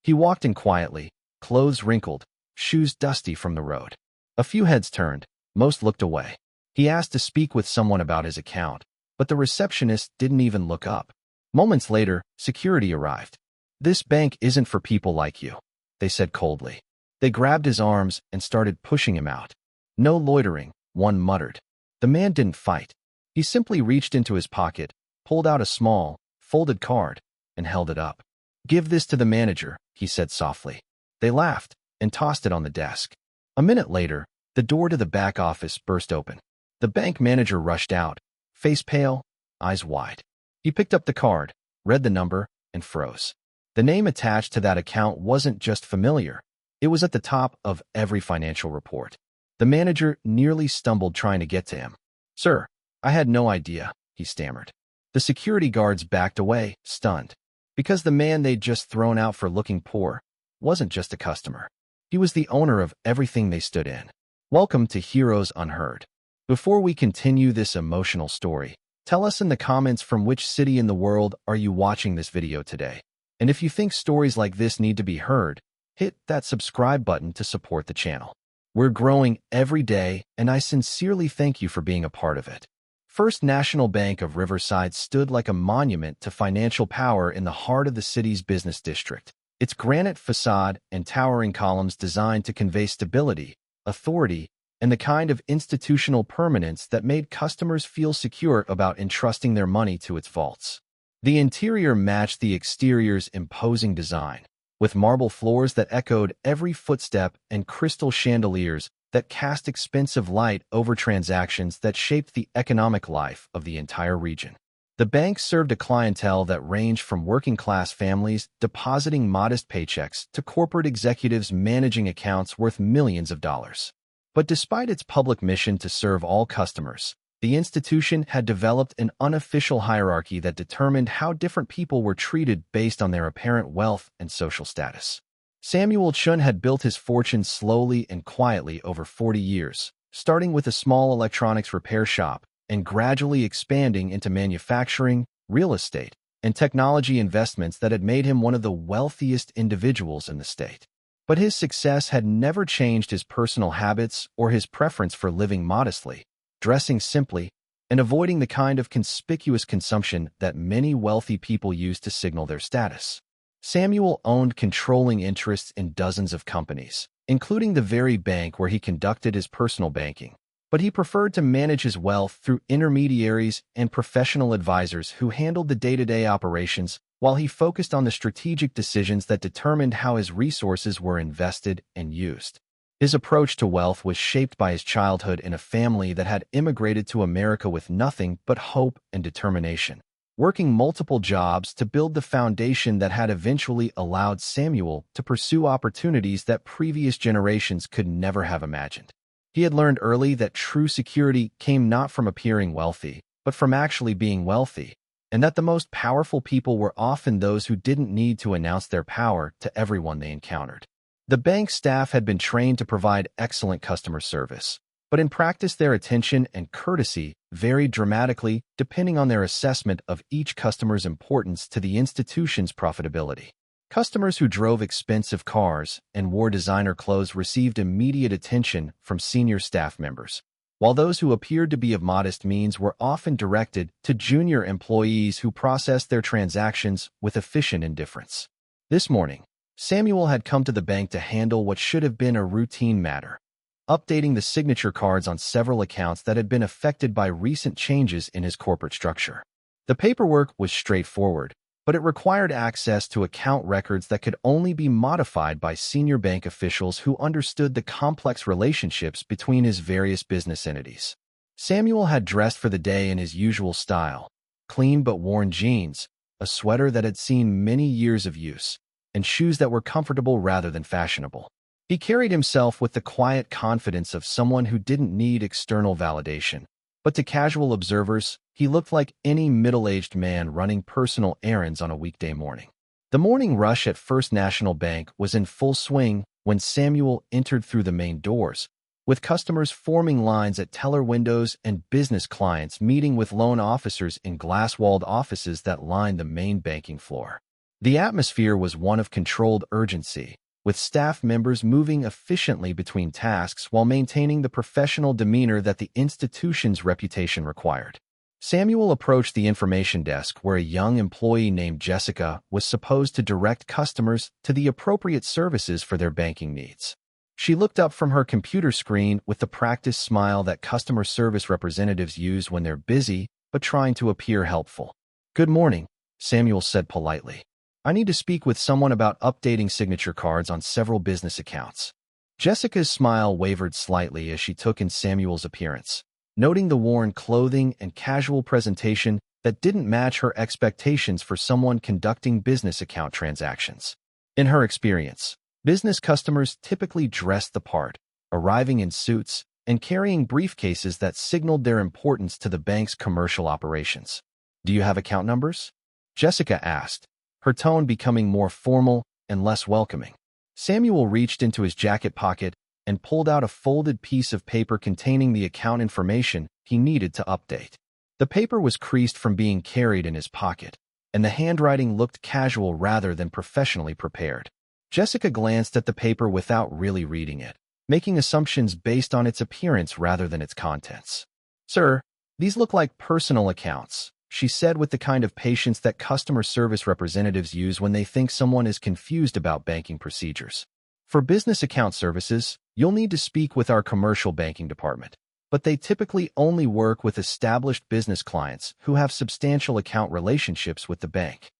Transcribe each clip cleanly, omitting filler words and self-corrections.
He walked in quietly, clothes wrinkled, shoes dusty from the road. A few heads turned, most looked away. He asked to speak with someone about his account, but the receptionist didn't even look up. Moments later, security arrived. "This bank isn't for people like you," they said coldly. They grabbed his arms and started pushing him out. "No loitering," one muttered. The man didn't fight. He simply reached into his pocket, pulled out a small, folded card, and held it up. "Give this to the manager," he said softly. They laughed and tossed it on the desk. A minute later, the door to the back office burst open. The bank manager rushed out, face pale, eyes wide. He picked up the card, read the number, and froze. The name attached to that account wasn't just familiar. It was at the top of every financial report. The manager nearly stumbled trying to get to him. "Sir, I had no idea," he stammered. The security guards backed away, stunned, because the man they'd just thrown out for looking poor wasn't just a customer. He was the owner of everything they stood in. Welcome to Heroes Unheard. Before we continue this emotional story, tell us in the comments from which city in the world are you watching this video today. And if you think stories like this need to be heard, hit that subscribe button to support the channel. We're growing every day, and I sincerely thank you for being a part of it. First National Bank of Riverside stood like a monument to financial power in the heart of the city's business district. Its granite facade and towering columns designed to convey stability, authority, and the kind of institutional permanence that made customers feel secure about entrusting their money to its vaults. The interior matched the exterior's imposing design, with marble floors that echoed every footstep and crystal chandeliers that cast expensive light over transactions that shaped the economic life of the entire region. The bank served a clientele that ranged from working-class families depositing modest paychecks to corporate executives managing accounts worth millions of dollars. But despite its public mission to serve all customers, the institution had developed an unofficial hierarchy that determined how different people were treated based on their apparent wealth and social status. Samuel Chun had built his fortune slowly and quietly over 40 years, starting with a small electronics repair shop and gradually expanding into manufacturing, real estate, and technology investments that had made him one of the wealthiest individuals in the state. But his success had never changed his personal habits or his preference for living modestly, dressing simply, and avoiding the kind of conspicuous consumption that many wealthy people use to signal their status. Samuel owned controlling interests in dozens of companies, including the very bank where he conducted his personal banking, but he preferred to manage his wealth through intermediaries and professional advisors who handled the day-to-day operations while he focused on the strategic decisions that determined how his resources were invested and used. His approach to wealth was shaped by his childhood in a family that had immigrated to America with nothing but hope and determination, working multiple jobs to build the foundation that had eventually allowed Samuel to pursue opportunities that previous generations could never have imagined. He had learned early that true security came not from appearing wealthy, but from actually being wealthy, and that the most powerful people were often those who didn't need to announce their power to everyone they encountered. The bank staff had been trained to provide excellent customer service, but in practice their attention and courtesy varied dramatically depending on their assessment of each customer's importance to the institution's profitability. Customers who drove expensive cars and wore designer clothes received immediate attention from senior staff members, while those who appeared to be of modest means were often directed to junior employees who processed their transactions with efficient indifference. This morning, Samuel had come to the bank to handle what should have been a routine matter, updating the signature cards on several accounts that had been affected by recent changes in his corporate structure. The paperwork was straightforward, but it required access to account records that could only be modified by senior bank officials who understood the complex relationships between his various business entities. Samuel had dressed for the day in his usual style, clean but worn jeans, a sweater that had seen many years of use, and shoes that were comfortable rather than fashionable. He carried himself with the quiet confidence of someone who didn't need external validation, but to casual observers, he looked like any middle-aged man running personal errands on a weekday morning. The morning rush at First National Bank was in full swing when Samuel entered through the main doors, with customers forming lines at teller windows and business clients meeting with loan officers in glass-walled offices that lined the main banking floor. The atmosphere was one of controlled urgency, with staff members moving efficiently between tasks while maintaining the professional demeanor that the institution's reputation required. Samuel approached the information desk where a young employee named Jessica was supposed to direct customers to the appropriate services for their banking needs. She looked up from her computer screen with the practiced smile that customer service representatives use when they're busy but trying to appear helpful. "Good morning," Samuel said politely. "I need to speak with someone about updating signature cards on several business accounts." Jessica's smile wavered slightly as she took in Samuel's appearance, noting the worn clothing and casual presentation that didn't match her expectations for someone conducting business account transactions. In her experience, business customers typically dressed the part, arriving in suits and carrying briefcases that signaled their importance to the bank's commercial operations. "Do you have account numbers?" Jessica asked, her tone becoming more formal and less welcoming. Samuel reached into his jacket pocket and pulled out a folded piece of paper containing the account information he needed to update. The paper was creased from being carried in his pocket, and the handwriting looked casual rather than professionally prepared. Jessica glanced at the paper without really reading it, making assumptions based on its appearance rather than its contents. "Sir, these look like personal accounts," she said with the kind of patience that customer service representatives use when they think someone is confused about banking procedures. "For business account services, you'll need to speak with our commercial banking department, but they typically only work with established business clients who have substantial account relationships with the bank."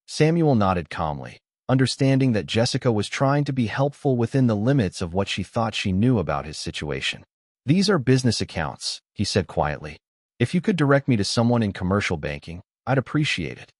Samuel nodded calmly, understanding that Jessica was trying to be helpful within the limits of what she thought she knew about his situation. "These are business accounts," he said quietly. "If you could direct me to someone in commercial banking, I'd appreciate it."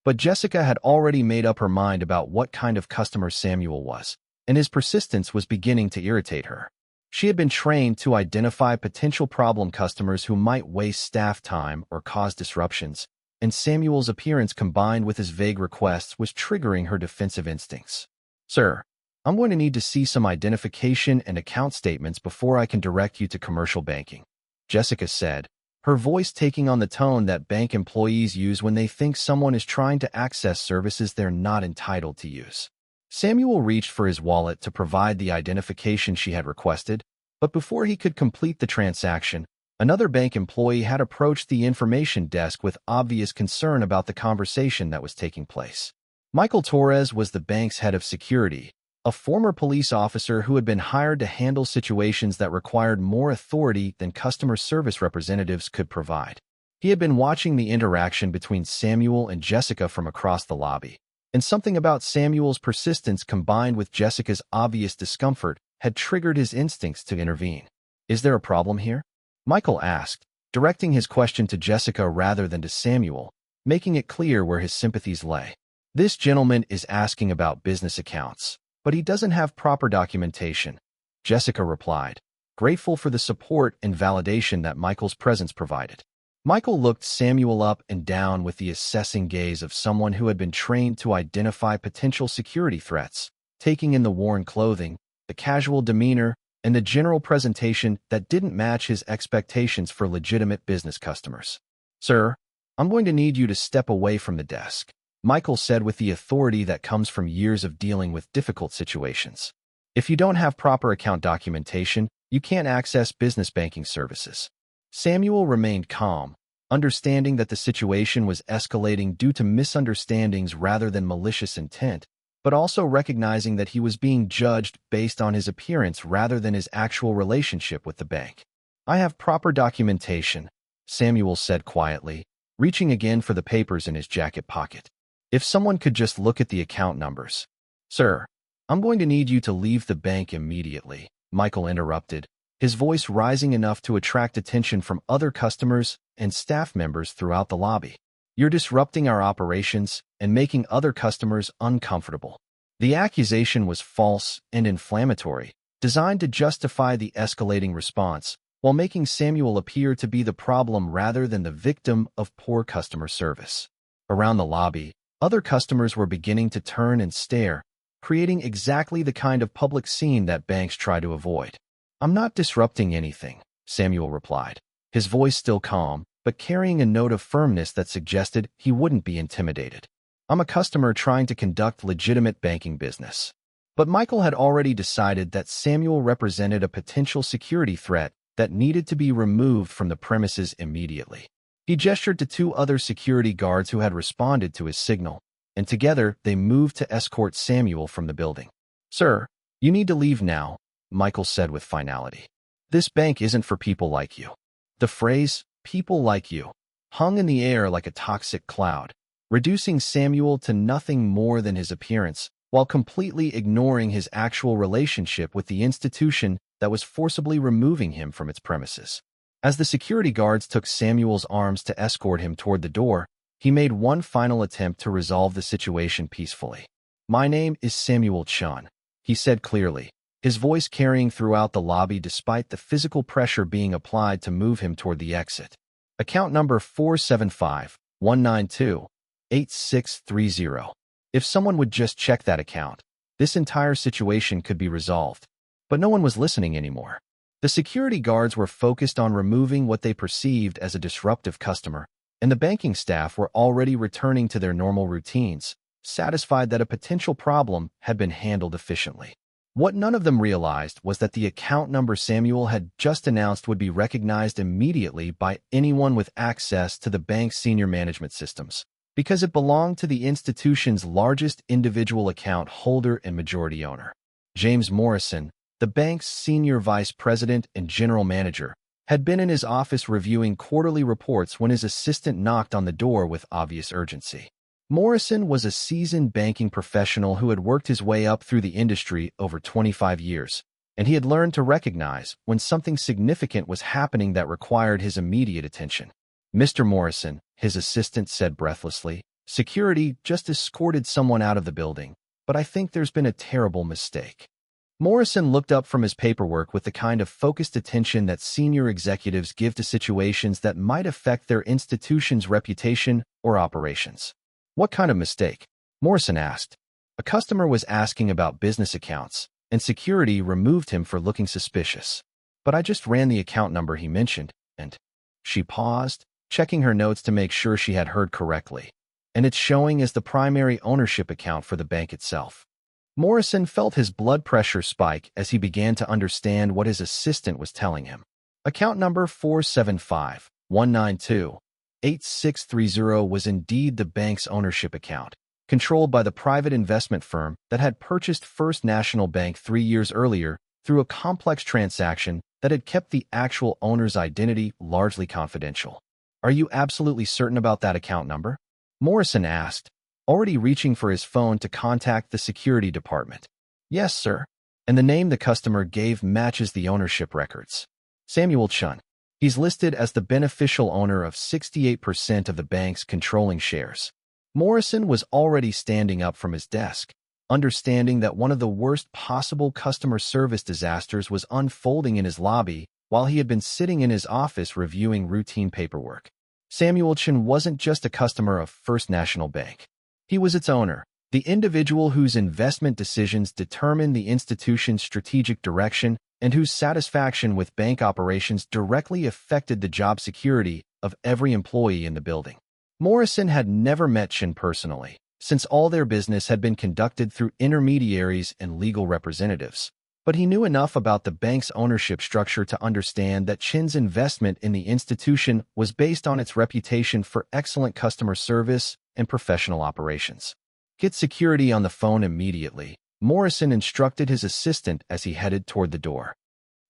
But Jessica had already made up her mind about what kind of customer Samuel was, and his persistence was beginning to irritate her. She had been trained to identify potential problem customers who might waste staff time or cause disruptions, and Samuel's appearance combined with his vague requests was triggering her defensive instincts. "Sir, I'm going to need to see some identification and account statements before I can direct you to commercial banking," Jessica said, her voice taking on the tone that bank employees use when they think someone is trying to access services they're not entitled to use. Samuel reached for his wallet to provide the identification she had requested, but before he could complete the transaction, another bank employee had approached the information desk with obvious concern about the conversation that was taking place. Michael Torres was the bank's head of security, a former police officer who had been hired to handle situations that required more authority than customer service representatives could provide. He had been watching the interaction between Samuel and Jessica from across the lobby, and something about Samuel's persistence combined with Jessica's obvious discomfort had triggered his instincts to intervene. "Is there a problem here?" Michael asked, directing his question to Jessica rather than to Samuel, making it clear where his sympathies lay. "This gentleman is asking about business accounts, but he doesn't have proper documentation," Jessica replied, grateful for the support and validation that Michael's presence provided. Michael looked Samuel up and down with the assessing gaze of someone who had been trained to identify potential security threats, taking in the worn clothing, the casual demeanor, and the general presentation that didn't match his expectations for legitimate business customers. "Sir, I'm going to need you to step away from the desk," Michael said with the authority that comes from years of dealing with difficult situations. "If you don't have proper account documentation, you can't access business banking services." Samuel remained calm, understanding that the situation was escalating due to misunderstandings rather than malicious intent, but also recognizing that he was being judged based on his appearance rather than his actual relationship with the bank. "I have proper documentation," Samuel said quietly, reaching again for the papers in his jacket pocket. "If someone could just look at the account numbers." "Sir, I'm going to need you to leave the bank immediately," Michael interrupted, his voice rising enough to attract attention from other customers and staff members throughout the lobby. "You're disrupting our operations and making other customers uncomfortable." The accusation was false and inflammatory, designed to justify the escalating response, while making Samuel appear to be the problem rather than the victim of poor customer service. Around the lobby, other customers were beginning to turn and stare, creating exactly the kind of public scene that banks try to avoid. "I'm not disrupting anything," Samuel replied, his voice still calm, but carrying a note of firmness that suggested he wouldn't be intimidated. I'm a customer trying to conduct legitimate banking business." But Michael had already decided that Samuel represented a potential security threat that needed to be removed from the premises immediately. He gestured to two other security guards who had responded to his signal, and together they moved to escort Samuel from the building. "Sir, you need to leave now," Michael said with finality. "This bank isn't for people like you." The phrase, "people like you," hung in the air like a toxic cloud, reducing Samuel to nothing more than his appearance, while completely ignoring his actual relationship with the institution that was forcibly removing him from its premises. As the security guards took Samuel's arms to escort him toward the door, he made one final attempt to resolve the situation peacefully. "My name is Samuel Chun," he said clearly, his voice carrying throughout the lobby despite the physical pressure being applied to move him toward the exit. "Account number 475-192-8630. If someone would just check that account, this entire situation could be resolved." But no one was listening anymore. The security guards were focused on removing what they perceived as a disruptive customer, and the banking staff were already returning to their normal routines, satisfied that a potential problem had been handled efficiently. What none of them realized was that the account number Samuel had just announced would be recognized immediately by anyone with access to the bank's senior management systems, because it belonged to the institution's largest individual account holder and majority owner. James Morrison, the bank's senior vice president and general manager, had been in his office reviewing quarterly reports when his assistant knocked on the door with obvious urgency. Morrison was a seasoned banking professional who had worked his way up through the industry over 25 years, and he had learned to recognize when something significant was happening that required his immediate attention. "Mr. Morrison," his assistant said breathlessly, "security just escorted someone out of the building, but I think there's been a terrible mistake." Morrison looked up from his paperwork with the kind of focused attention that senior executives give to situations that might affect their institution's reputation or operations. "What kind of mistake?" Morrison asked. "A customer was asking about business accounts, and security removed him for looking suspicious. But I just ran the account number he mentioned, and..." She paused, checking her notes to make sure she had heard correctly. "And it's showing as the primary ownership account for the bank itself." Morrison felt his blood pressure spike as he began to understand what his assistant was telling him. Account number 475-192-8630 was indeed the bank's ownership account, controlled by the private investment firm that had purchased First National Bank 3 years earlier through a complex transaction that had kept the actual owner's identity largely confidential. "Are you absolutely certain about that account number?" Morrison asked, already reaching for his phone to contact the security department. "Yes, sir." And the name the customer gave matches the ownership records. "Samuel Chun. He's listed as the beneficial owner of 68% of the bank's controlling shares." Morrison was already standing up from his desk, understanding that one of the worst possible customer service disasters was unfolding in his lobby while he had been sitting in his office reviewing routine paperwork. Samuel Chun wasn't just a customer of First National Bank. He was its owner, the individual whose investment decisions determined the institution's strategic direction and whose satisfaction with bank operations directly affected the job security of every employee in the building. Morrison had never met Chun personally, since all their business had been conducted through intermediaries and legal representatives. But he knew enough about the bank's ownership structure to understand that Chun's investment in the institution was based on its reputation for excellent customer service and professional operations. "Get security on the phone immediately," Morrison instructed his assistant as he headed toward the door.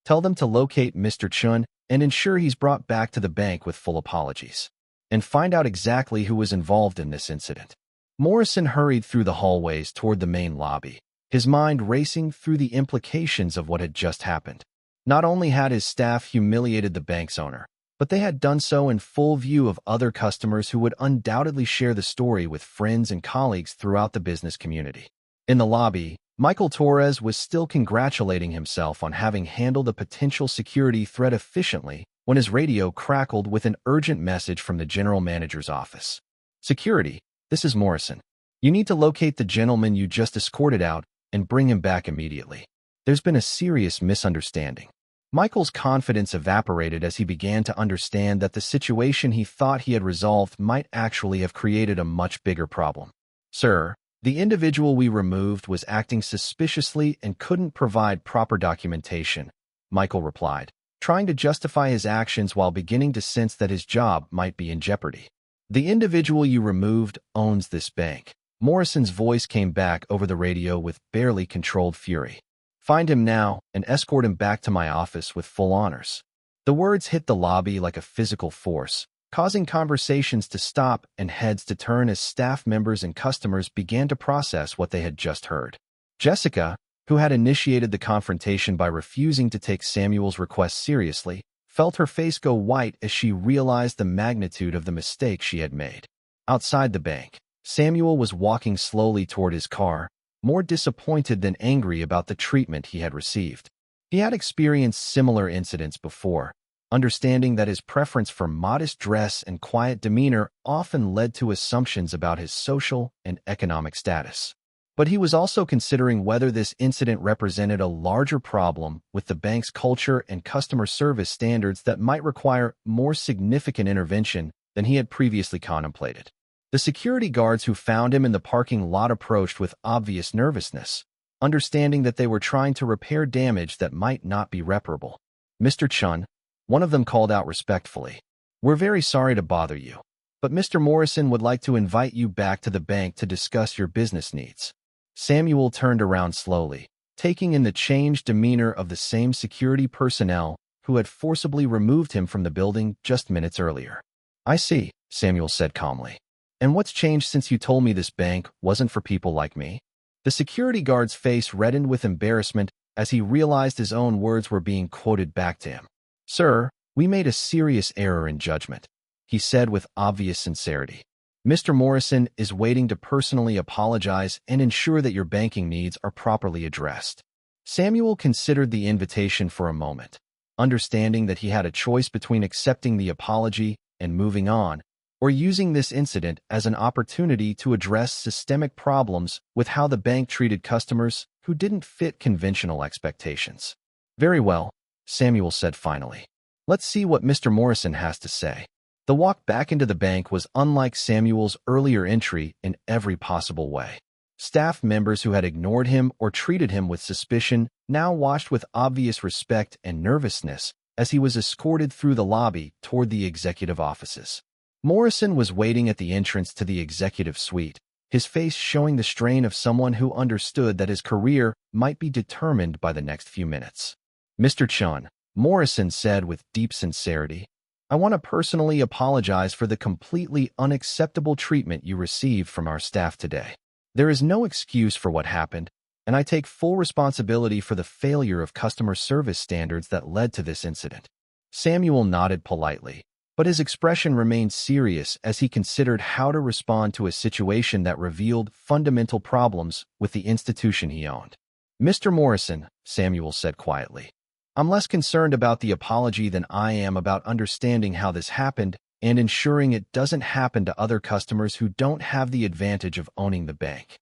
"Tell them to locate Mr. Chun and ensure he's brought back to the bank with full apologies. And find out exactly who was involved in this incident." Morrison hurried through the hallways toward the main lobby, his mind racing through the implications of what had just happened. Not only had his staff humiliated the bank's owner, but they had done so in full view of other customers who would undoubtedly share the story with friends and colleagues throughout the business community. In the lobby, Michael Torres was still congratulating himself on having handled a potential security threat efficiently when his radio crackled with an urgent message from the general manager's office. "Security, this is Morrison. You need to locate the gentleman you just escorted out and bring him back immediately. There's been a serious misunderstanding." Michael's confidence evaporated as he began to understand that the situation he thought he had resolved might actually have created a much bigger problem. Sir, the individual we removed was acting suspiciously and couldn't provide proper documentation, Michael replied, trying to justify his actions while beginning to sense that his job might be in jeopardy. The individual you removed owns this bank. Morrison's voice came back over the radio with barely controlled fury. Find him now and escort him back to my office with full honors. The words hit the lobby like a physical force, causing conversations to stop and heads to turn as staff members and customers began to process what they had just heard. Jessica, who had initiated the confrontation by refusing to take Samuel's request seriously, felt her face go white as she realized the magnitude of the mistake she had made. Outside the bank, Samuel was walking slowly toward his car, more disappointed than angry about the treatment he had received. He had experienced similar incidents before, understanding that his preference for modest dress and quiet demeanor often led to assumptions about his social and economic status. But he was also considering whether this incident represented a larger problem with the bank's culture and customer service standards that might require more significant intervention than he had previously contemplated. The security guards who found him in the parking lot approached with obvious nervousness, understanding that they were trying to repair damage that might not be reparable. Mr. Chun, one of them called out respectfully, "We're very sorry to bother you, but Mr. Morrison would like to invite you back to the bank to discuss your business needs." Samuel turned around slowly, taking in the changed demeanor of the same security personnel who had forcibly removed him from the building just minutes earlier. "I see," Samuel said calmly. "And what's changed since you told me this bank wasn't for people like me?" The security guard's face reddened with embarrassment as he realized his own words were being quoted back to him. "Sir, we made a serious error in judgment," he said with obvious sincerity. "Mr. Morrison is waiting to personally apologize and ensure that your banking needs are properly addressed." Samuel considered the invitation for a moment, understanding that he had a choice between accepting the apology and moving on, or using this incident as an opportunity to address systemic problems with how the bank treated customers who didn't fit conventional expectations. "Very well," Samuel said finally. "Let's see what Mr. Morrison has to say." The walk back into the bank was unlike Samuel's earlier entry in every possible way. Staff members who had ignored him or treated him with suspicion now watched with obvious respect and nervousness as he was escorted through the lobby toward the executive offices. Morrison was waiting at the entrance to the executive suite, his face showing the strain of someone who understood that his career might be determined by the next few minutes. "Mr. Chun," Morrison said with deep sincerity, "I want to personally apologize for the completely unacceptable treatment you received from our staff today. There is no excuse for what happened, and I take full responsibility for the failure of customer service standards that led to this incident." Samuel nodded politely, but his expression remained serious as he considered how to respond to a situation that revealed fundamental problems with the institution he owned. "Mr. Morrison," Samuel said quietly, "I'm less concerned about the apology than I am about understanding how this happened and ensuring it doesn't happen to other customers who don't have the advantage of owning the bank."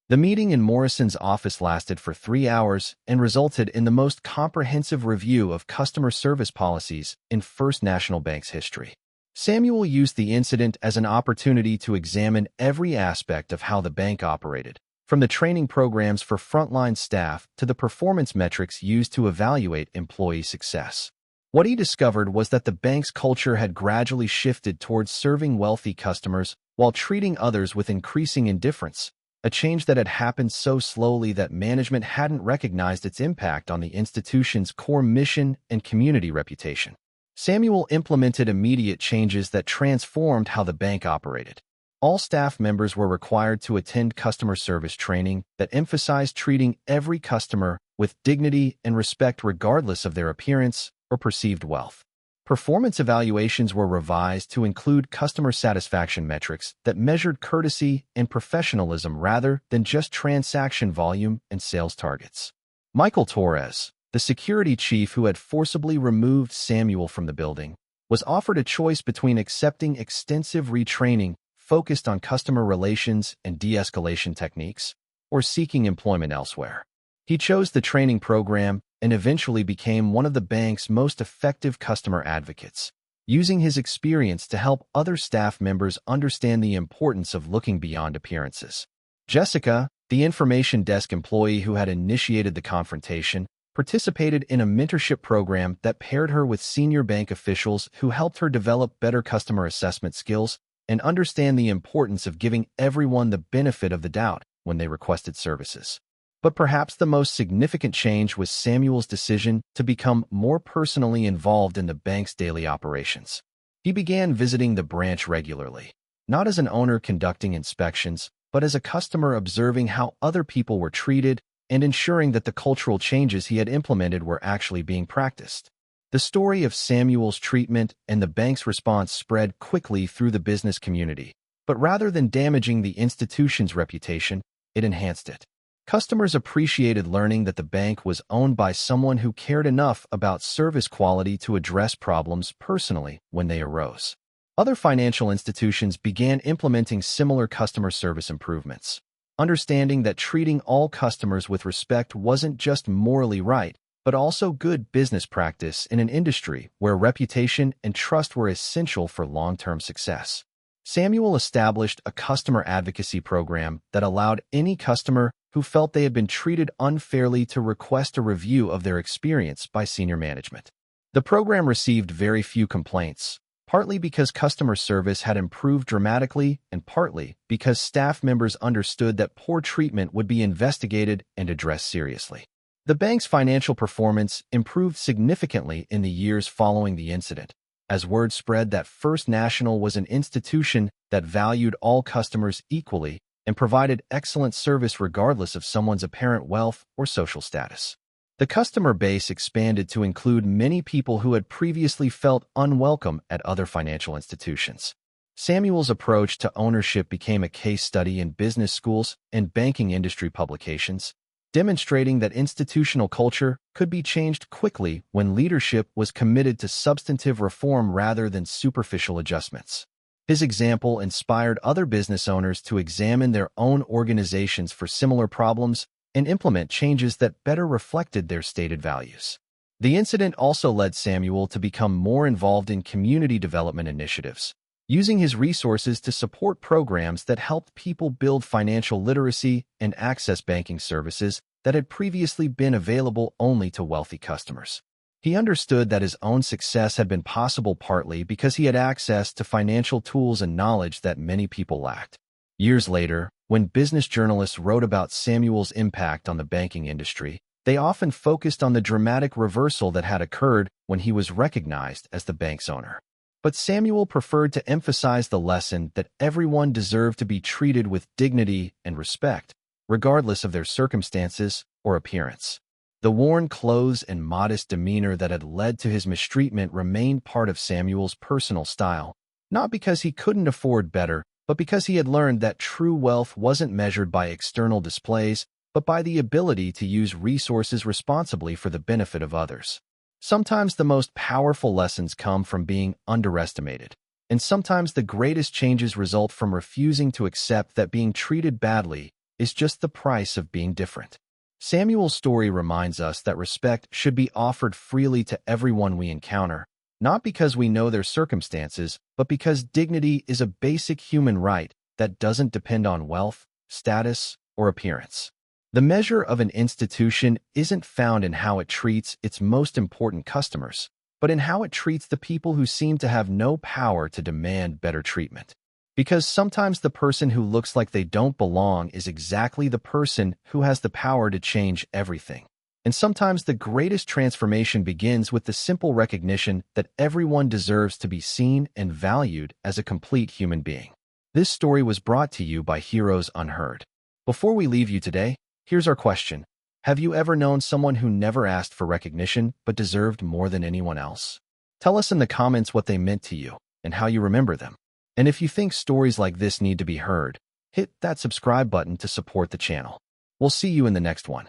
The meeting in Morrison's office lasted for 3 hours and resulted in the most comprehensive review of customer service policies in First National Bank's history. Samuel used the incident as an opportunity to examine every aspect of how the bank operated, from the training programs for frontline staff to the performance metrics used to evaluate employee success. What he discovered was that the bank's culture had gradually shifted towards serving wealthy customers while treating others with increasing indifference, a change that had happened so slowly that management hadn't recognized its impact on the institution's core mission and community reputation. Samuel implemented immediate changes that transformed how the bank operated. All staff members were required to attend customer service training that emphasized treating every customer with dignity and respect regardless of their appearance or perceived wealth. Performance evaluations were revised to include customer satisfaction metrics that measured courtesy and professionalism rather than just transaction volume and sales targets. Michael Torres, the security chief who had forcibly removed Samuel from the building, was offered a choice between accepting extensive retraining focused on customer relations and de-escalation techniques or seeking employment elsewhere. He chose the training program and eventually became one of the bank's most effective customer advocates, using his experience to help other staff members understand the importance of looking beyond appearances. Jessica, the information desk employee who had initiated the confrontation, participated in a mentorship program that paired her with senior bank officials who helped her develop better customer assessment skills and understand the importance of giving everyone the benefit of the doubt when they requested services. But perhaps the most significant change was Samuel's decision to become more personally involved in the bank's daily operations. He began visiting the branch regularly, not as an owner conducting inspections, but as a customer observing how other people were treated and ensuring that the cultural changes he had implemented were actually being practiced. The story of Samuel's treatment and the bank's response spread quickly through the business community, but rather than damaging the institution's reputation, it enhanced it. Customers appreciated learning that the bank was owned by someone who cared enough about service quality to address problems personally when they arose. Other financial institutions began implementing similar customer service improvements, understanding that treating all customers with respect wasn't just morally right, but also good business practice in an industry where reputation and trust were essential for long-term success. Samuel established a customer advocacy program that allowed any customer who felt they had been treated unfairly to request a review of their experience by senior management. The program received very few complaints, partly because customer service had improved dramatically and partly because staff members understood that poor treatment would be investigated and addressed seriously. The bank's financial performance improved significantly in the years following the incident, as word spread that First National was an institution that valued all customers equally and provided excellent service regardless of someone's apparent wealth or social status. The customer base expanded to include many people who had previously felt unwelcome at other financial institutions. Samuel's approach to ownership became a case study in business schools and banking industry publications, demonstrating that institutional culture could be changed quickly when leadership was committed to substantive reform rather than superficial adjustments. His example inspired other business owners to examine their own organizations for similar problems and implement changes that better reflected their stated values. The incident also led Samuel to become more involved in community development initiatives, using his resources to support programs that helped people build financial literacy and access banking services that had previously been available only to wealthy customers. He understood that his own success had been possible partly because he had access to financial tools and knowledge that many people lacked. Years later, when business journalists wrote about Samuel's impact on the banking industry, they often focused on the dramatic reversal that had occurred when he was recognized as the bank's owner. But Samuel preferred to emphasize the lesson that everyone deserved to be treated with dignity and respect, regardless of their circumstances or appearance. The worn clothes and modest demeanor that had led to his mistreatment remained part of Samuel's personal style, not because he couldn't afford better, but because he had learned that true wealth wasn't measured by external displays, but by the ability to use resources responsibly for the benefit of others. Sometimes the most powerful lessons come from being underestimated, and sometimes the greatest changes result from refusing to accept that being treated badly is just the price of being different. Samuel's story reminds us that respect should be offered freely to everyone we encounter, not because we know their circumstances, but because dignity is a basic human right that doesn't depend on wealth, status, or appearance. The measure of an institution isn't found in how it treats its most important customers, but in how it treats the people who seem to have no power to demand better treatment. Because sometimes the person who looks like they don't belong is exactly the person who has the power to change everything. And sometimes the greatest transformation begins with the simple recognition that everyone deserves to be seen and valued as a complete human being. This story was brought to you by Heroes Unheard. Before we leave you today, here's our question. Have you ever known someone who never asked for recognition but deserved more than anyone else? Tell us in the comments what they meant to you and how you remember them. And if you think stories like this need to be heard, hit that subscribe button to support the channel. We'll see you in the next one.